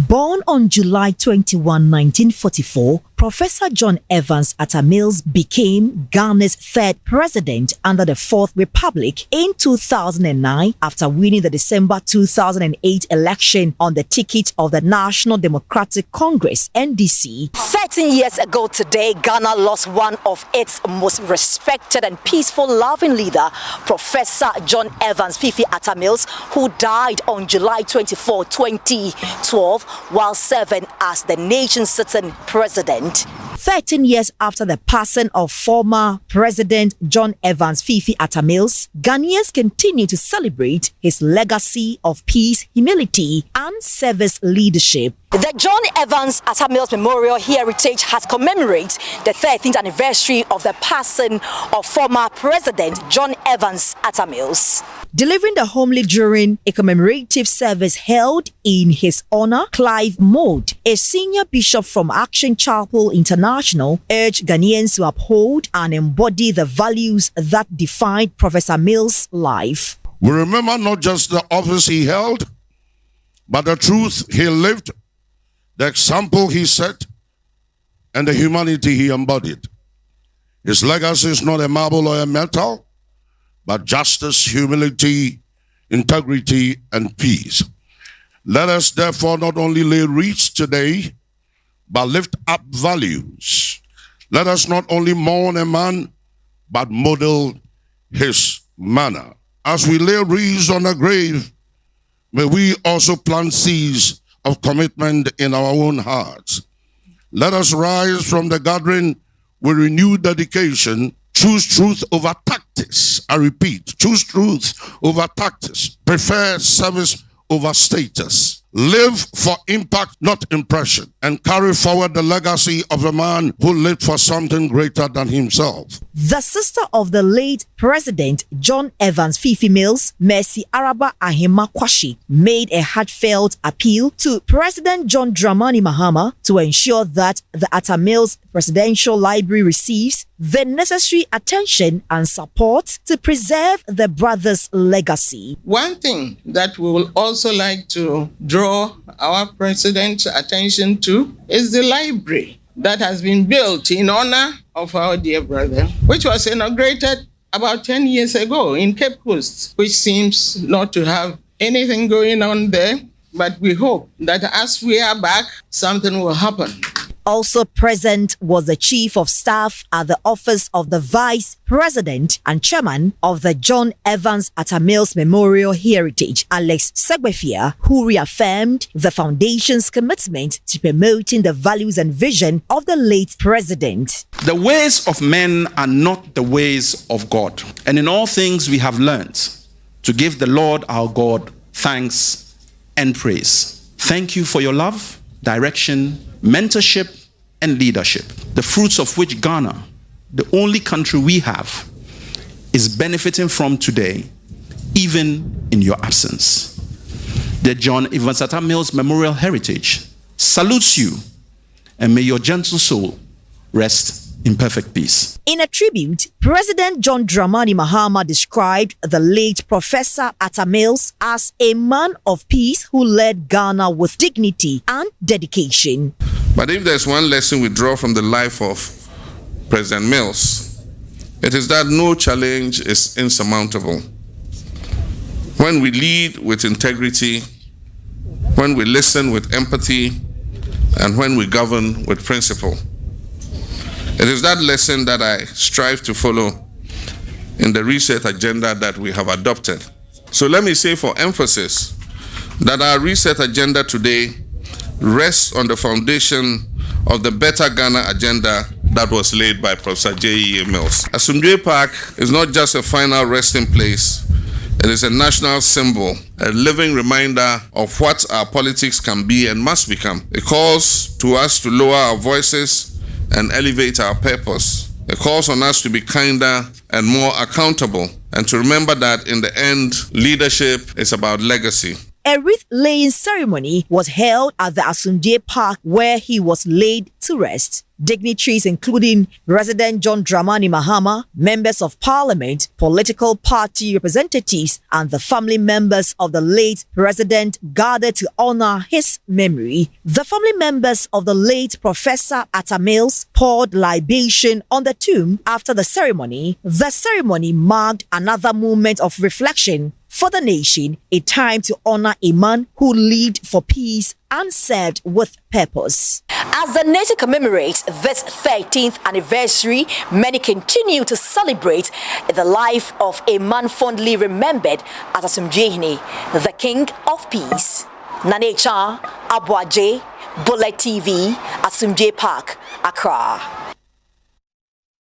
Born on July 21, 1944, Professor John Evans Atta Mills became Ghana's third president under the Fourth Republic in 2009 after winning the December 2008 election on the ticket of the National Democratic Congress (NDC). 13 years ago today, Ghana lost one of its most respected and peaceful loving leader, Professor John Evans Fiifi Atta Mills, who died on July 24, 2012 while serving as the nation's sitting president. 13 years after the passing of former President John Evans Fiifi Atta Mills, Ghanaians continue to celebrate his legacy of peace, humility, and service leadership. The John Evans Atta Mills Memorial Heritage has commemorated the 13th anniversary of the passing of former President John Evans Atta Mills. Delivering the homily during a commemorative service held in his honor, Clive Mode, a senior bishop from Action Chapel International, urged Ghanaians to uphold and embody the values that defined Professor Mills' life. We remember not just the office he held, but the truth he lived, the example he set, and the humanity he embodied. His legacy is not a marble or a metal, but justice, humility, integrity, and peace. Let us therefore not only lay wreaths today, but lift up values. Let us not only mourn a man, but model his manner. As we lay wreaths on a grave, may we also plant seeds of commitment in our own hearts. Let us rise from the gathering with renewed dedication. Choose truth over tactics. I repeat, choose truth over tactics. Prefer service over status. Live for impact, not impression, and carry forward the legacy of a man who lived for something greater than himself. The sister of the late President John Evans Fiifi Mills, Mercy Araba Ahima Kwashi, made a heartfelt appeal to President John Dramani Mahama to ensure that the Atta Mills Presidential Library receives the necessary attention and support to preserve the brother's legacy. One thing that we will also like to draw our president's attention to is the library that has been built in honor of our dear brother, which was inaugurated about 10 years ago in Cape Coast, which seems not to have anything going on there, but we hope that as we are back, something will happen. Also present was the Chief of Staff at the Office of the Vice President and Chairman of the John Evans Atta Mills Memorial Heritage, Alex Segbefia, who reaffirmed the Foundation's commitment to promoting the values and vision of the late president. The ways of men are not the ways of God. And in all things we have learned to give the Lord our God thanks and praise. Thank you for your love, direction, mentorship, and leadership, the fruits of which Ghana, the only country we have, is benefiting from today, even in your absence. The John Evans Atta Mills Memorial Heritage salutes you, and may your gentle soul rest in perfect peace. In a tribute, President John Dramani Mahama described the late Professor Atta Mills as a man of peace who led Ghana with dignity and dedication. But if there's one lesson we draw from the life of President Mills, it is that no challenge is insurmountable. When we lead with integrity, when we listen with empathy, and when we govern with principle. It is that lesson that I strive to follow in the reset agenda that we have adopted. So let me say for emphasis that our reset agenda today rests on the foundation of the Better Ghana agenda that was laid by Professor J.E.A. Mills. Asumdwe Park is not just a final resting place. It is a national symbol, a living reminder of what our politics can be and must become. It calls to us to lower our voices and elevate our purpose. It calls on us to be kinder and more accountable, and to remember that in the end, leadership is about legacy. A wreath-laying ceremony was held at the Asumdie Park where he was laid to rest. Dignitaries including President John Dramani Mahama, members of parliament, political party representatives, and the family members of the late president gathered to honor his memory. The family members of the late Professor Atta poured libation on the tomb after the ceremony. The ceremony marked another moment of reflection for the nation, a time to honor a man who lived for peace and served with purpose. As the nation commemorates this 13th anniversary, many continue to celebrate the life of a man fondly remembered as Asumdie, the King of Peace. Nanecha Abuaje, Bullet TV, Asumdie Park, Accra.